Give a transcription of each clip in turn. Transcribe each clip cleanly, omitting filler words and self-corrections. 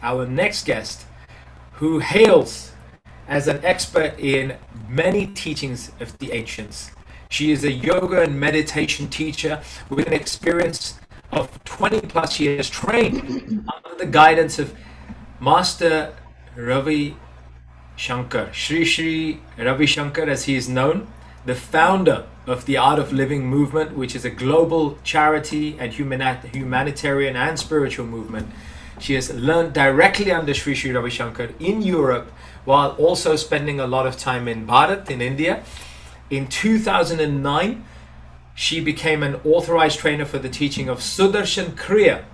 our next guest, who hails as an expert in many teachings of the ancients. She is a yoga and meditation teacher with an experience of 20 plus years trained under the guidance of Master Ravi Shankar, Sri Ravi Shankar as he is known, the founder of the Art of Living movement, which is a global charity and humanitarian and spiritual movement. She has learned directly under Sri Ravi Shankar in Europe, while also spending a lot of time in Bharat, in India. In 2009, she became an authorized trainer for the teaching of Sudarshan KriyaÖ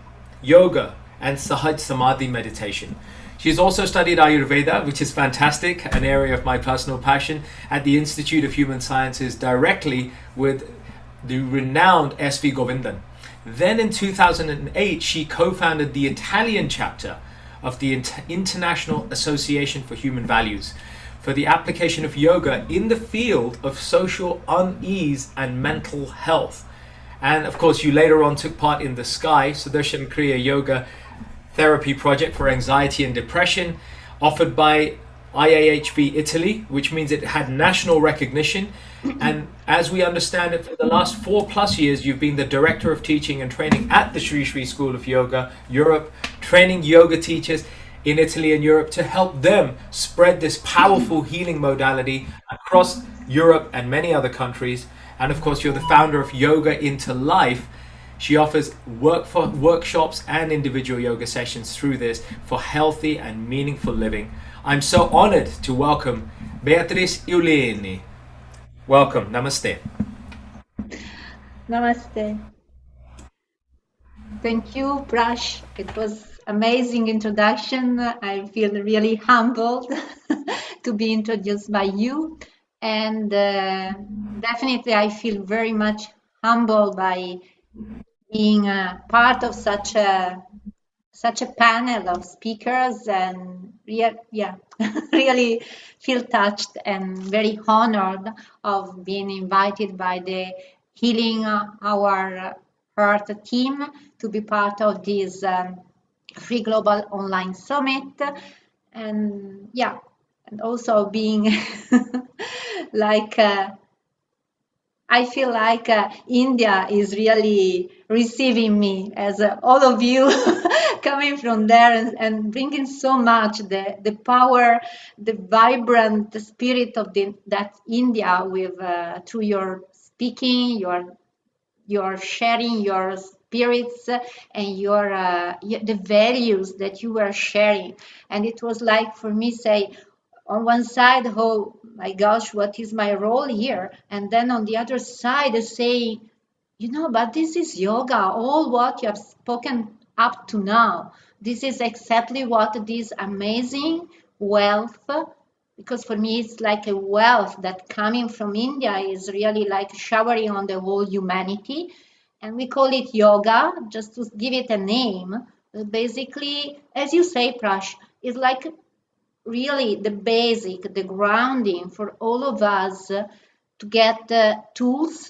Yoga and Sahaj Samadhi meditation. She's also studied Ayurveda, which is fantastic, an area of my personal passion, at the Institute of Human Sciences directly with the renowned S.V. Govindan. Then in 2008, she co-founded the Italian chapter of the International Association for Human Values for the application of yoga in the field of social unease and mental health. And of course, you later on took part in the SKY, Sudarshan KriyaÖ Yoga therapy project for anxiety and depression, offered by IAHV Italy, which means it had national recognition. And as we understand it, for the last 4+ years, you've been the Director of Teaching and Training at the Sri Sri School of Yoga, Europe, training yoga teachers in Italy and Europe to help them spread this powerful healing modality across Europe and many other countries. And of course, you're the founder of Yoga into Life. She offers workshops and individual yoga sessions through this for healthy and meaningful living. I'm so honored to welcome Beatrice Iulini. Welcome. Namaste. Namaste. Thank you, Prash. It was amazing introduction. I feel really humbled to be introduced by you. And definitely I feel very much humbled by being part of such a panel of speakers, and really feel touched and very honored of being invited by the Healing Our Heart team to be part of this free global online summit. And and also being like I feel like India is really receiving me, as all of you coming from there and bringing so much the power, the vibrant spirit of that India with through your speaking, your sharing your spirits and your the values that you were sharing. And it was like for me, say, on one side, oh my gosh, what is my role here? And then on the other side, saying, but this is yoga, all what you have spoken up to now. This is exactly what this amazing wealth, because for me it's like a wealth that coming from India is really like showering on the whole humanity. And we call it yoga, just to give it a name. Basically, as you say, Prash, is like really the basic, the grounding for all of us to get tools,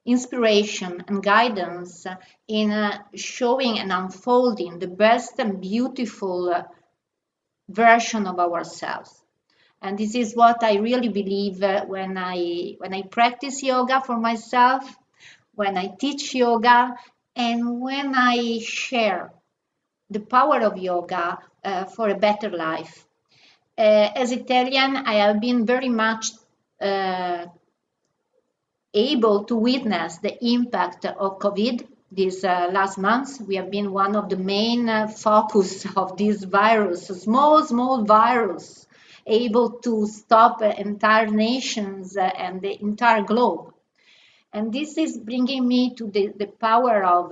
inspiration and guidance in showing and unfolding the best and beautiful version of ourselves. And this is what I really believe when I practice yoga for myself, when I teach yoga, and when I share the power of yoga for a better life. As Italian, I have been very much able to witness the impact of COVID these last months. We have been one of the main focus of this virus, a small virus, able to stop entire nations and the entire globe. And this is bringing me to the power of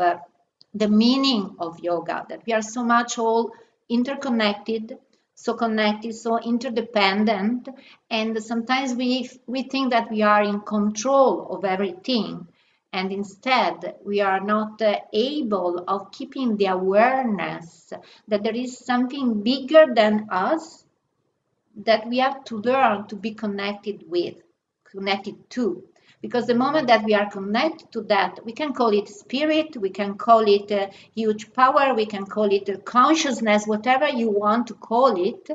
the meaning of yoga, that we are so much all interconnected, so connected, so interdependent, and sometimes we think that we are in control of everything, and instead we are not able of keeping the awareness that there is something bigger than us that we have to learn to be connected to. Because the moment that we are connected to that, we can call it spirit, we can call it huge power, we can call it consciousness, whatever you want to call it.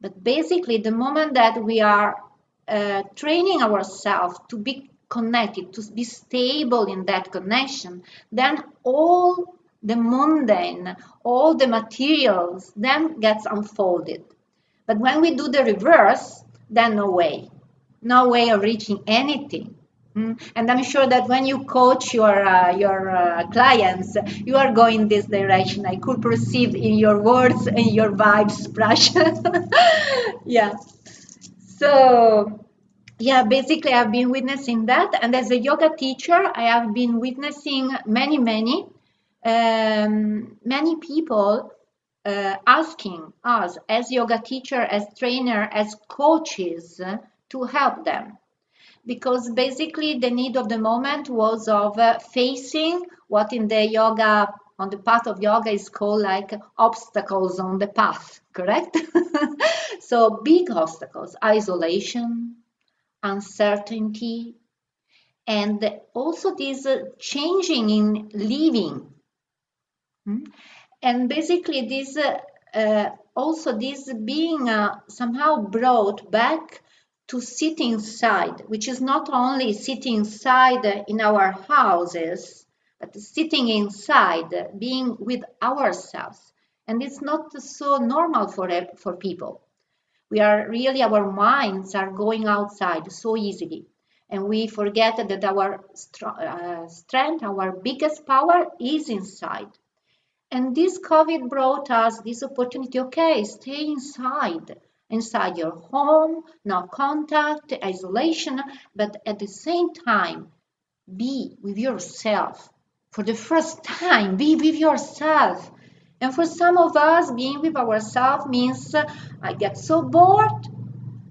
But basically, the moment that we are training ourselves to be connected, to be stable in that connection, then all the mundane, all the materials then gets unfolded. But when we do the reverse, then no way of reaching anything. And I'm sure that when you coach your clients, you are going this direction. I could perceive in your words and your vibes, Prash. Yeah. So, yeah, basically, I've been witnessing that. And as a yoga teacher, I have been witnessing many people asking us as yoga teacher, as trainer, as coaches to help them. Because basically the need of the moment was of facing what in the yoga, on the path of yoga is called like obstacles on the path, correct? So big obstacles, isolation, uncertainty, and also this changing in living. And basically this also this being somehow brought back to sitting inside, which is not only sitting inside in our houses, but sitting inside, being with ourselves. And it's not so normal for people. We are really, our minds are going outside so easily. And we forget that our strength, our biggest power is inside. And this COVID brought us this opportunity, okay, stay inside your home, no contact, isolation, but at the same time, be with yourself. For the first time, be with yourself. And for some of us, being with ourselves means I get so bored.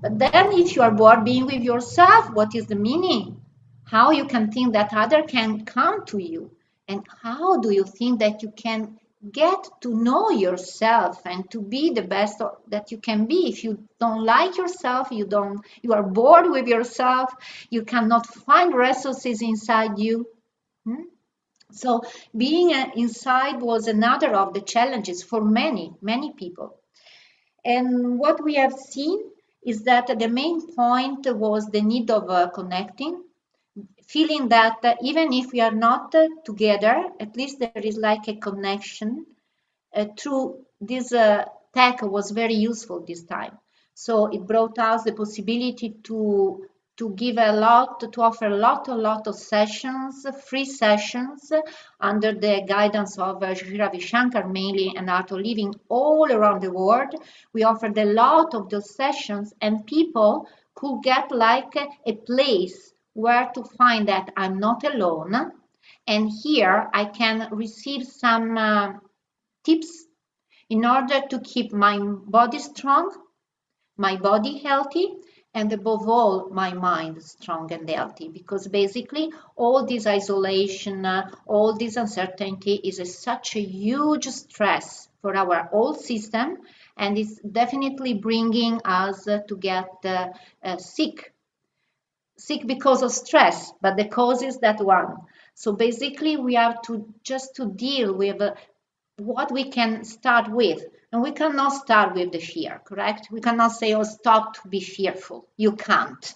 But then if you are bored being with yourself, what is the meaning? How you can think that other can come to you? And how do you think that you can get to know yourself and to be the best that you can be? If you don't like yourself, you are bored with yourself, you cannot find resources inside you. So being inside was another of the challenges for many people. And what we have seen is that the main point was the need of connecting, feeling that even if we are not together, at least there is like a connection. Through this tech was very useful this time. So it brought us the possibility to give to offer a lot of sessions, free sessions, under the guidance of Ravi Shankar mainly, and Art of Living all around the world. We offered a lot of those sessions, and people could get like a place where to find that I'm not alone, and here I can receive some tips in order to keep my body strong, my body healthy, and above all, my mind strong and healthy. Because basically, all this isolation, all this uncertainty is such a huge stress for our whole system, and it's definitely bringing us to get sick. Sick because of stress, but the cause is that one. So basically, we have to just to deal with what we can start with. And we cannot start with the fear, correct? We cannot say, oh, stop to be fearful. You can't.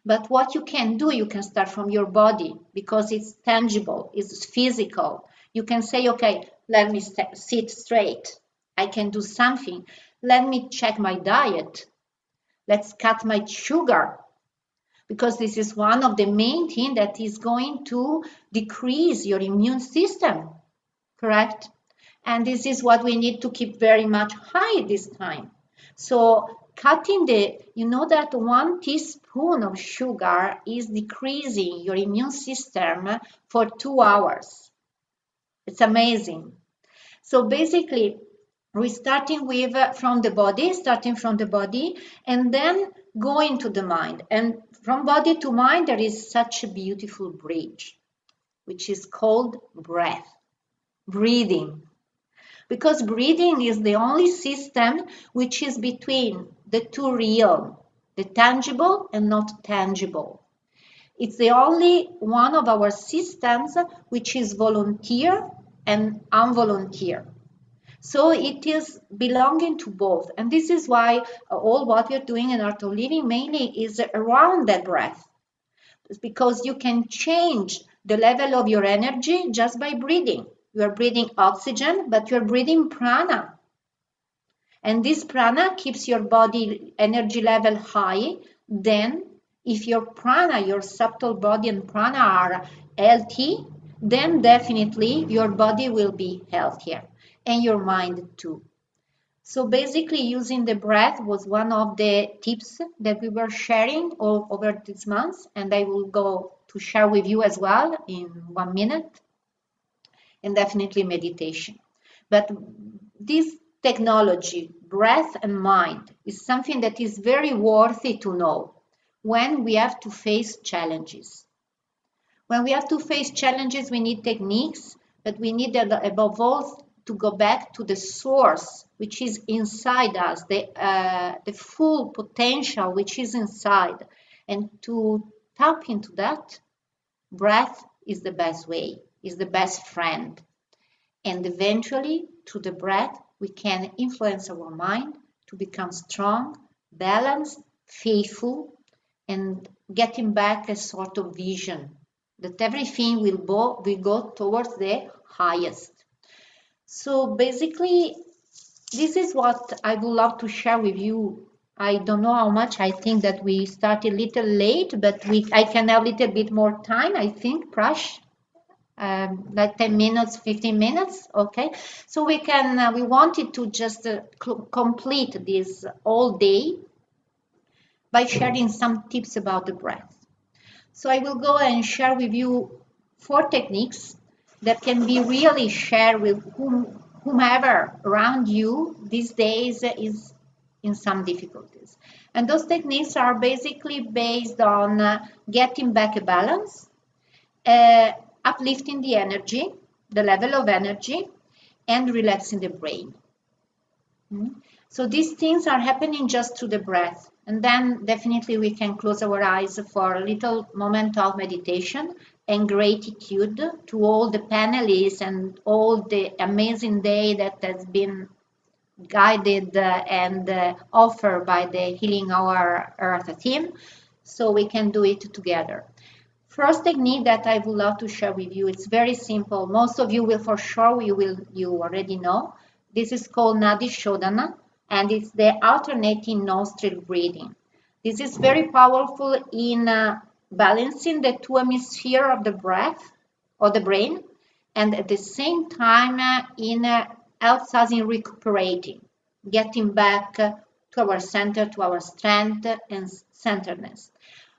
But what you can do, you can start from your body because it's tangible, it's physical. You can say, okay, let me sit straight. I can do something. Let me check my diet. Let's cut my sugar. Because this is one of the main things that is going to decrease your immune system. Correct? And this is what we need to keep very much high this time. So cutting you know that 1 teaspoon of sugar is decreasing your immune system for 2 hours. It's amazing. So basically, we're starting with starting from the body, and then going to the mind. And from body to mind, there is such a beautiful bridge, which is called breath, breathing. Because breathing is the only system which is between the two realms, the tangible and not tangible. It's the only one of our systems which is volunteer and involunteer. So it is belonging to both. And this is why all what we're doing in Art of Living mainly is around that breath. It's because you can change the level of your energy just by breathing. You are breathing oxygen, but you're breathing prana. And this prana keeps your body energy level high. Then if your prana, your subtle body and prana are healthy, then definitely your body will be healthier and your mind too. So basically using the breath was one of the tips that we were sharing over these months, and I will go to share with you as well in 1 minute, and definitely meditation. But this technology, breath and mind, is something that is very worthy to know when we have to face challenges. When we have to face challenges, we need techniques, but we need above all to go back to the source, which is inside us, the full potential which is inside. And to tap into that, breath is the best way, is the best friend. And eventually, through the breath, we can influence our mind to become strong, balanced, faithful, and getting back a sort of vision that everything will go towards the highest. So basically, this is what I would love to share with you. I don't know how much. I think that we started a little late, but I can have a little bit more time, I think, Prash. Like 10 minutes, 15 minutes, okay? So we wanted to just complete this all day by sharing some tips about the breath. So I will go and share with you 4 techniques that can be really shared with whomever around you these days is in some difficulties. And those techniques are basically based on getting back a balance, uplifting the energy, the level of energy, and relaxing the brain. So these things are happening just through the breath. And then definitely we can close our eyes for a little moment of meditation and gratitude to all the panelists and all the amazing day that has been guided and offered by the Healing Our Earth team. So we can do it together. First technique that I would love to share with you, it's very simple. Most of you will for sure, you already know. This is called Nadi Shodhana, and it's the alternating nostril breathing. This is very powerful in balancing the 2 hemispheres of the breath or the brain, and at the same time in helps us in recuperating, getting back to our center, to our strength and centeredness.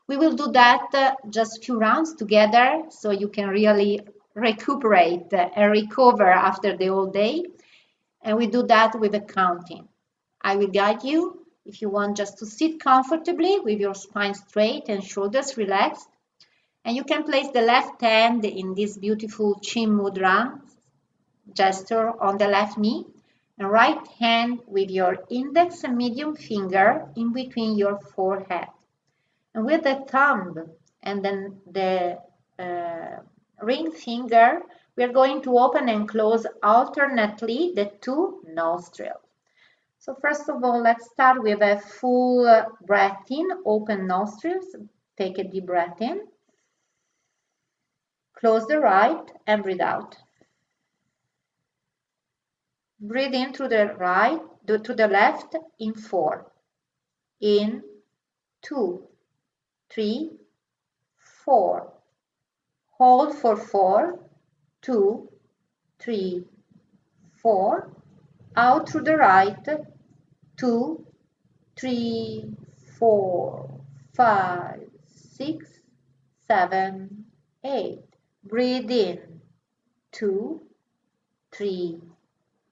We will do that just a few rounds together so you can really recuperate and recover after the whole day. And we do that with a counting. I will guide you if you want just to sit comfortably with your spine straight and shoulders relaxed. And you can place the left hand in this beautiful Chin Mudra gesture on the left knee, and right hand with your index and medium finger in between your forehead. And with the thumb and then the ring finger, we are going to open and close alternately the 2 nostrils. So first of all, let's start with a full breath in, open nostrils. Take a deep breath in. Close the right and breathe out. Breathe in through the right, to the left in 4. In 2, 3, 4. Hold for 4, 2, 3, 4. Out through the right, 2, 3, 4, 5, 6, 7, 8. Breathe in, 2, 3,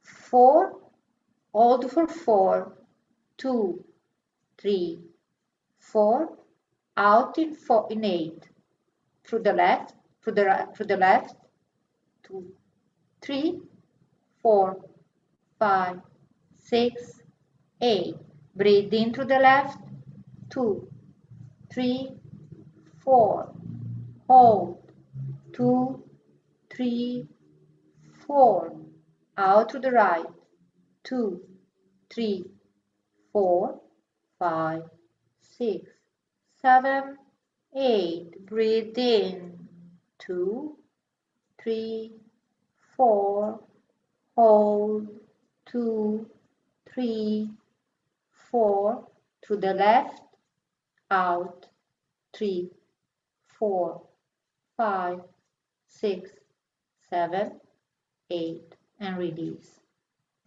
4. Hold for 4, 2, 3, 4. Out in 8. Through the left, through the left, 2, 3, 4, 5, 6, 8. Breathe in through the left, 2, 3, 4. hold, 2, 3, 4, out to the right, 2, 3, 4, 5, 6, 7, 8, breathe in, 2, 3, 4, hold, 2, 3, 4, to the left, out, 3, 4, 5, 6, 7, 8, and release.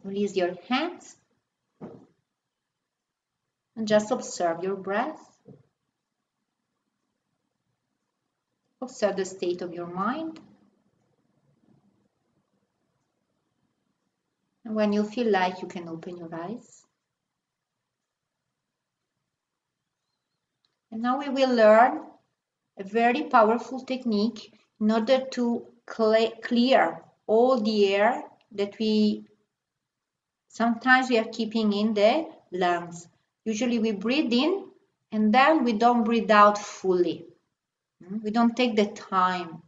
Release your hands and just observe your breath. Observe the state of your mind. And when you feel like you can open your eyes. And now we will learn a very powerful technique in order to clear all the air that sometimes we are keeping in the lungs. Usually we breathe in and then we don't breathe out fully. We don't take the time.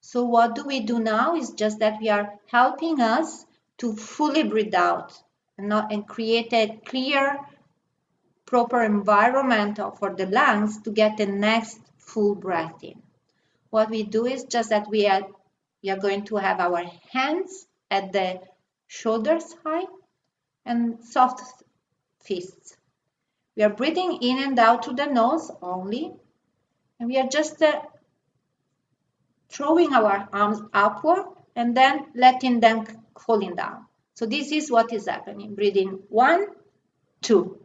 So what do we do now is just that we are helping us to fully breathe out and create a clear, proper environment for the lungs to get the next full breath in. What we do is just that we are going to have our hands at the shoulders height and soft fists. We are breathing in and out through the nose only, and we are just throwing our arms upward and then letting them falling down. So this is what is happening. Breathing 1, 2,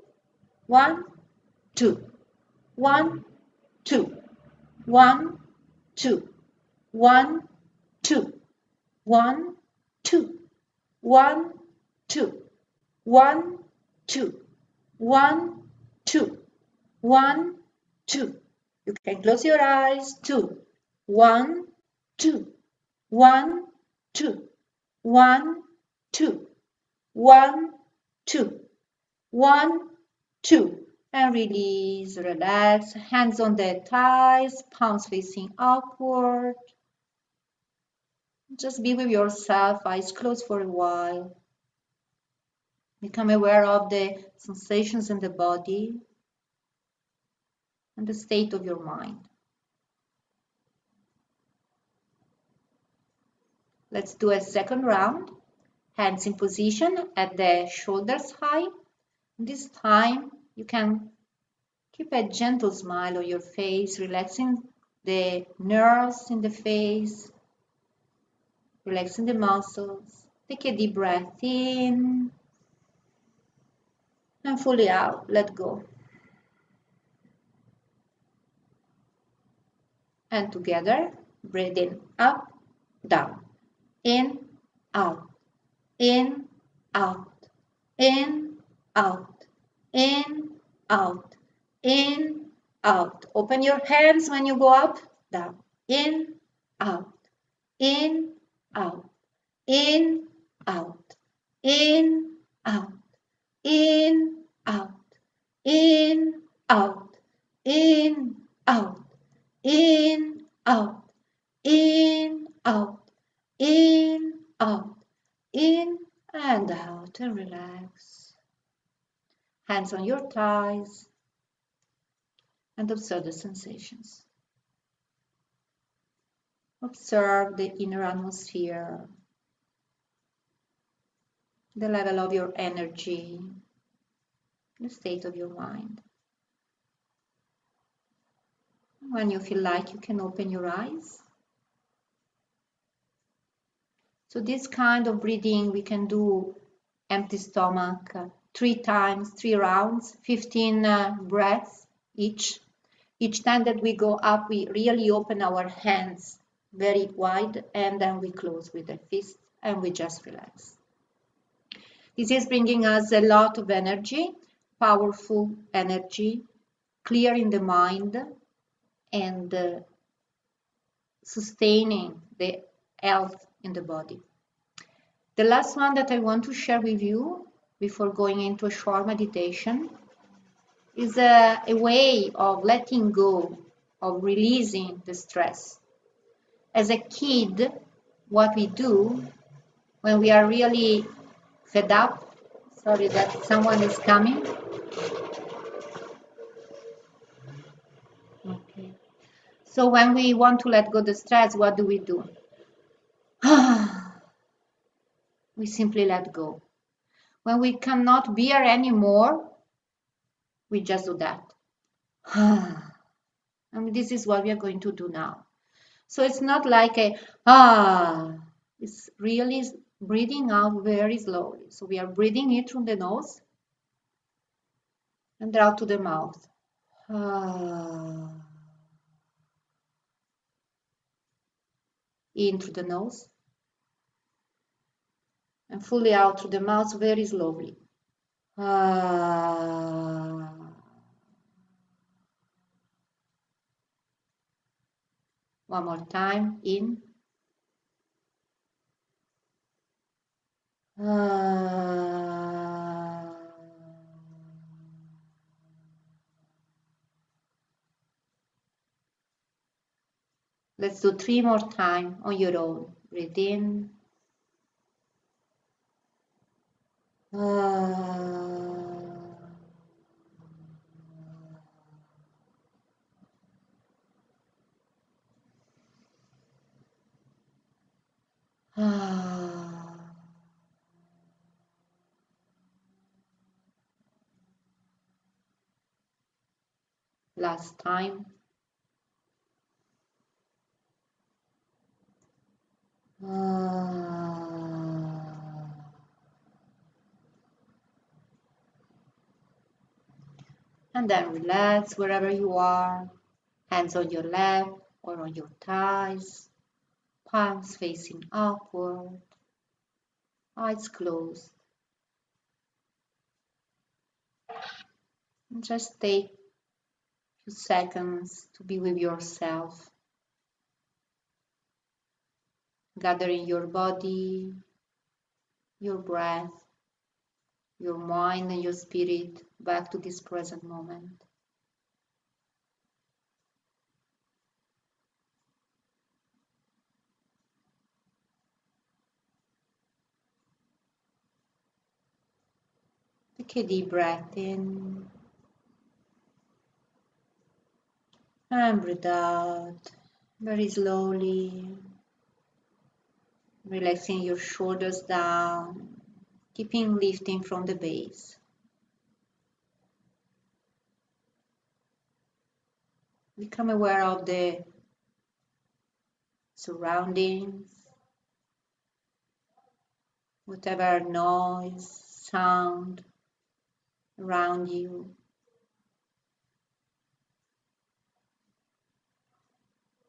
1, 2, 1, 2, 1, 2, 1, 2, 1, 2, 1, 2, 1, 2, 1, 2, 1, 2. You can close your eyes. 2, 1, 2, 1, 2, 1, 2, 1, 2, 1, 2. And release, relax. Hands on the thighs, palms facing upward. Just be with yourself, eyes closed for a while. Become aware of the sensations in the body and the state of your mind. Let's do a second round. Hands in position at the shoulders high. This time you can keep a gentle smile on your face, relaxing the nerves in the face, relaxing the muscles. Take a deep breath in and fully out. Let go. And together, breathing up, down, in, out, in, out, in, out, in, out, in, out. Open your hands when you go up, down, in, out, in, out, in, out, in, out, in, out, in, out, in, out, in, out, in, out, in, out, in, and out, and relax. Hands on your thighs and observe the sensations. Observe the inner atmosphere, the level of your energy, the state of your mind. When you feel like, you can open your eyes. So this kind of breathing we can do empty stomach 3 times, 3 rounds, 15 breaths each. Each time that we go up, we really open our hands very wide, and then we close with the fist and we just relax. This is bringing us a lot of energy, powerful energy, clearing the mind and sustaining the health in the body. The last one that I want to share with you before going into a short meditation is a way of letting go of releasing the stress. As a kid, what we do when we are really fed up, sorry that someone is coming. Okay. So when we want to let go the stress, what do? We simply let go. When we cannot bear anymore, we just do that. And this is what we are going to do now. So it's not like it's really breathing out very slowly. So we are breathing in through the nose and out to the mouth. In through the nose and fully out through the mouth very slowly. One more time, in. Let's do 3 more times on your own. Breathe in. Last time. And then relax wherever you are, hands on your lap or on your thighs, palms facing upward, eyes closed. And just take a few seconds to be with yourself, gathering your body, your breath, your mind and your spirit back to this present moment. Take a deep breath in and breathe out very slowly, relaxing your shoulders down, keeping lifting from the base. Become aware of the surroundings, whatever noise, sound around you.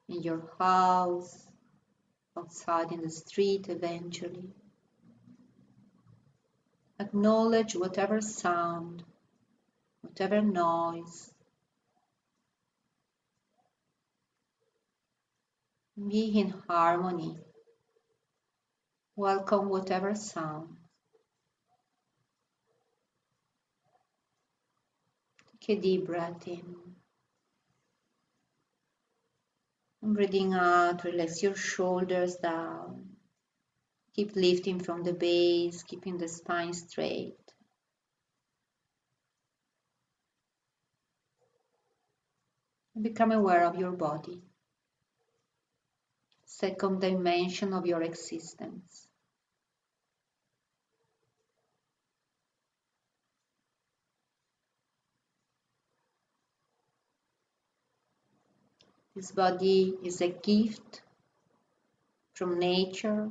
In your house, outside in the street eventually. Acknowledge whatever sound, whatever noise. Be in harmony. Welcome whatever sound. Take a deep breath in. And breathing out, relax your shoulders down. Keep lifting from the base, keeping the spine straight. And become aware of your body. Second dimension of your existence. This body is a gift from nature,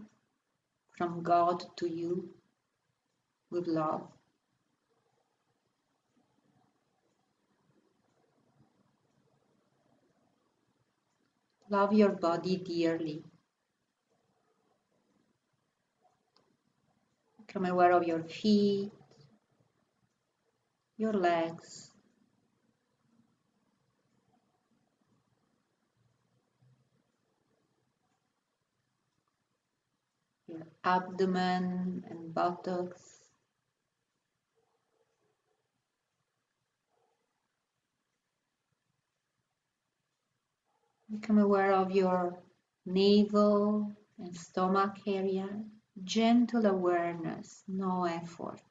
from God to you, with love. Love your body dearly. Become aware of your feet, your legs, your abdomen and buttocks. Become aware of your navel and stomach area. Gentle awareness, no effort.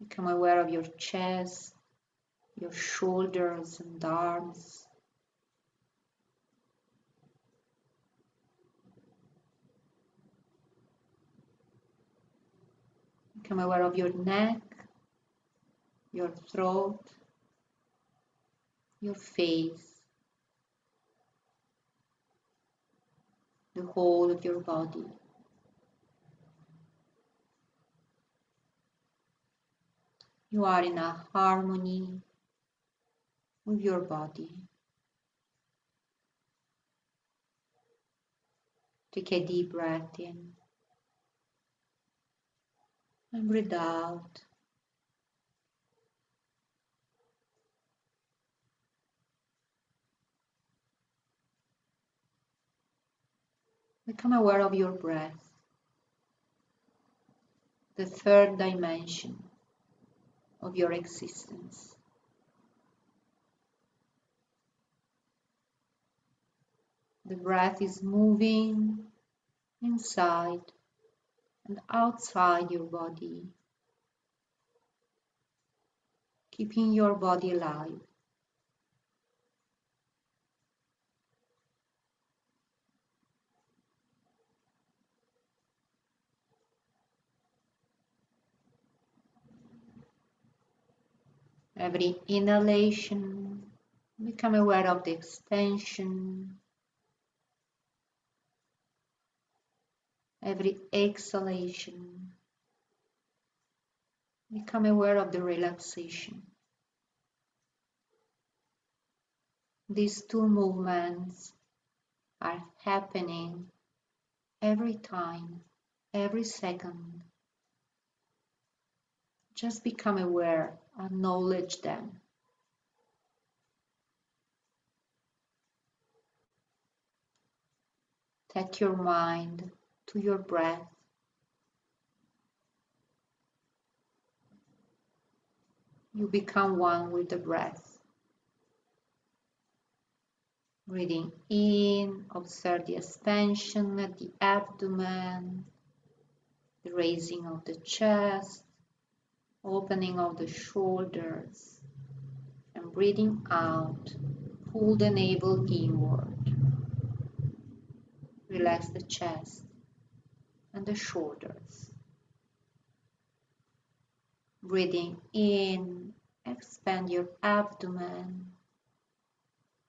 Become aware of your chest, your shoulders and arms. Become aware of your neck, your throat, your face, the whole of your body. You are in a harmony with your body. Take a deep breath in and breathe out. Become aware of your breath, the third dimension of your existence. The breath is moving inside and outside your body, keeping your body alive. Every inhalation, become aware of the extension. Every exhalation, become aware of the relaxation. These two movements are happening every time, every second. Just become aware, acknowledge them. Take your mind to your breath. You become one with the breath. Breathing in, observe the expansion at the abdomen, the raising of the chest, opening of the shoulders, and breathing out, pull the navel inward. Relax the chest and the shoulders. Breathing in, expand your abdomen,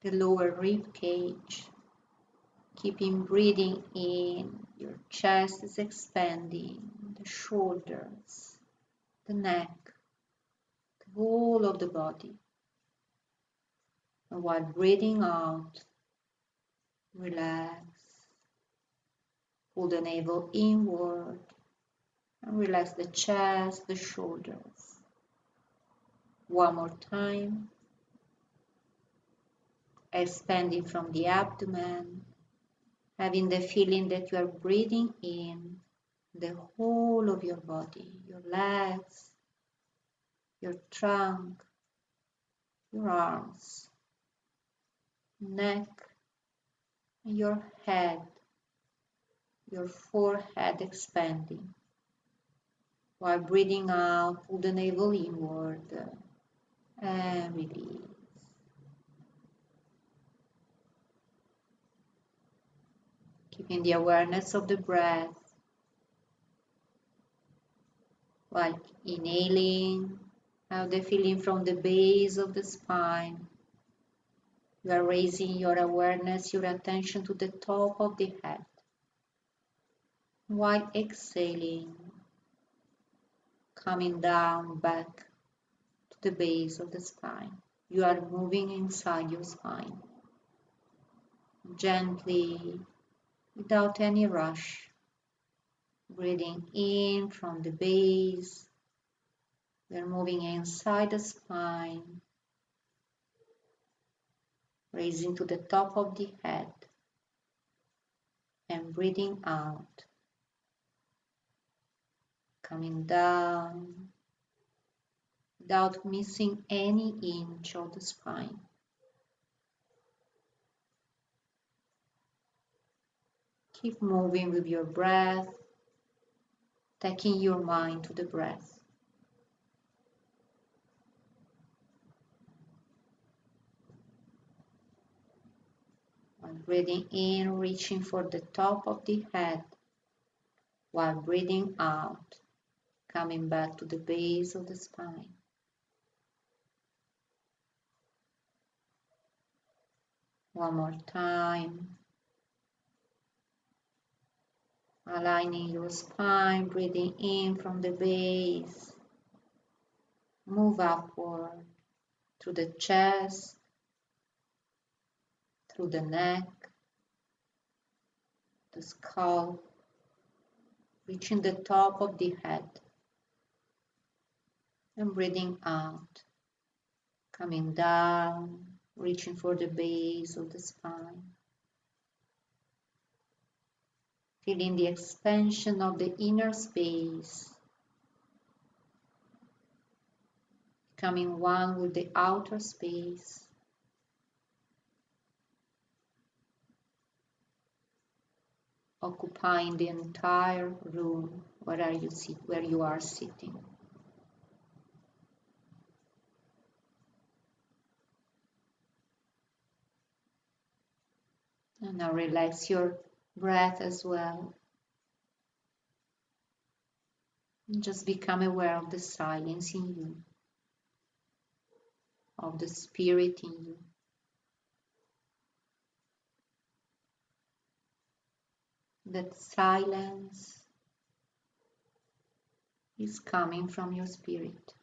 the lower rib cage. Keeping breathing in, your chest is expanding, the shoulders, the neck, the whole of the body. And while breathing out, relax. Pull the navel inward and relax the chest, the shoulders. One more time. Expanding from the abdomen, having the feeling that you are breathing in the whole of your body, your legs, your trunk, your arms, neck, and your head, your forehead expanding. While breathing out, pull the navel inward and release. Keeping the awareness of the breath while inhaling, have the feeling from the base of the spine. You are raising your awareness, your attention to the top of the head. While exhaling, coming down back to the base of the spine. You are moving inside your spine. Gently, without any rush. Breathing in from the base. We are moving inside the spine. Raising to the top of the head. And breathing out. Coming down, without missing any inch of the spine. Keep moving with your breath, taking your mind to the breath. While breathing in, reaching for the top of the head, while breathing out, coming back to the base of the spine. One more time. Aligning your spine, breathing in from the base. Move upward through the chest, through the neck, the skull, reaching the top of the head. And breathing out, coming down, reaching for the base of the spine. Feeling the expansion of the inner space, becoming one with the outer space. Occupying the entire room where you are sitting. And now relax your breath as well. And just become aware of the silence in you, of the spirit in you. That silence is coming from your spirit.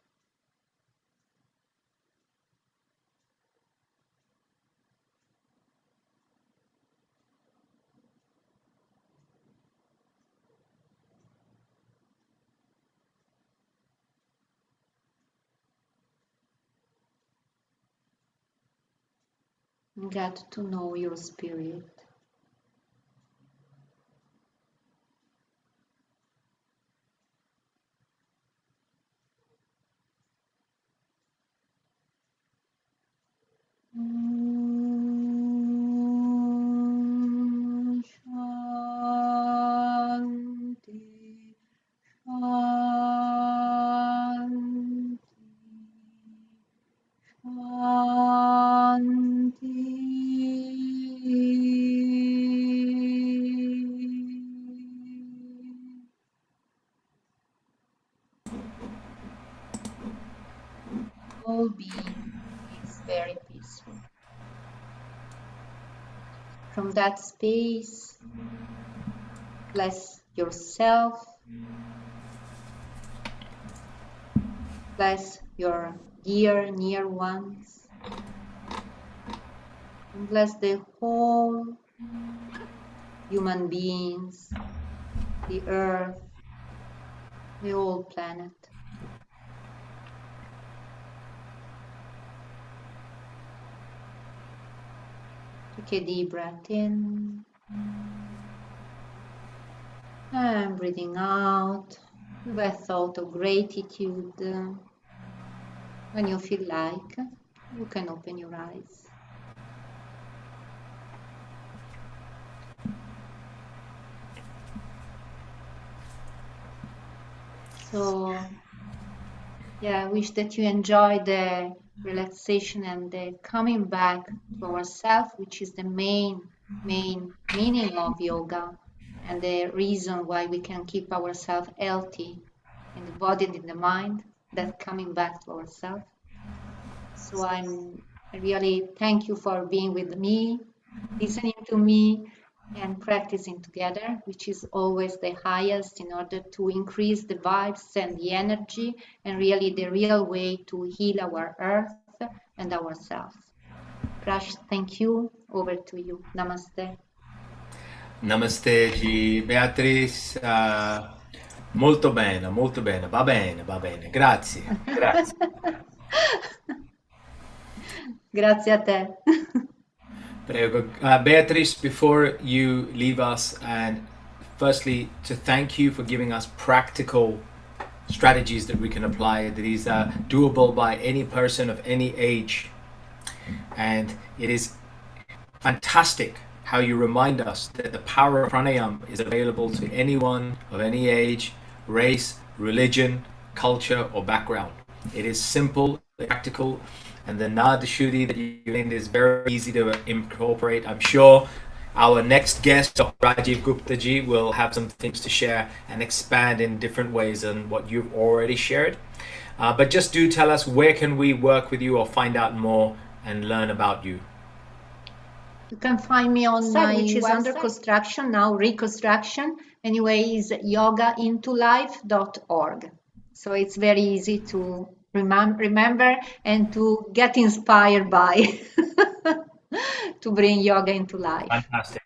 Get to know your spirit. Whole being is very peaceful. From that space, bless yourself, bless your dear, near ones, and bless the whole human beings, the earth, the whole planet. Take a deep breath in and breathing out with a thought of gratitude. When you feel like, you can open your eyes. So, yeah, I wish that you enjoy the relaxation and the coming back to ourselves, which is the main meaning of yoga and the reason why we can keep ourselves healthy in the body and in the mind, that coming back to ourselves. So I really thank you for being with me, listening to me, and practicing together, which is always the highest in order to increase the vibes and the energy, and really the real way to heal our earth and ourselves. Prash, thank you. Over to you. Namaste. Namaste G. Beatrice, molto bene, va bene, grazie, grazie. Grazie a te. Prego. Beatrice, before you leave us, and firstly to thank you for giving us practical strategies that we can apply. These are doable by any person of any age. And it is fantastic how you remind us that the power of pranayama is available to anyone of any age, race, religion, culture, or background. It is simple, practical, and the Nadashudi that you in is very easy to incorporate. I'm sure our next guest, Dr. Rajiv Gupta ji, will have some things to share and expand in different ways than what you've already shared. But just do tell us, where can we work with you or find out more and learn about you? You can find me on my which is under construction now, reconstruction. Anyway, is yogaintolife.org. So it's very easy to remember and to get inspired by to bring yoga into life. Fantastic.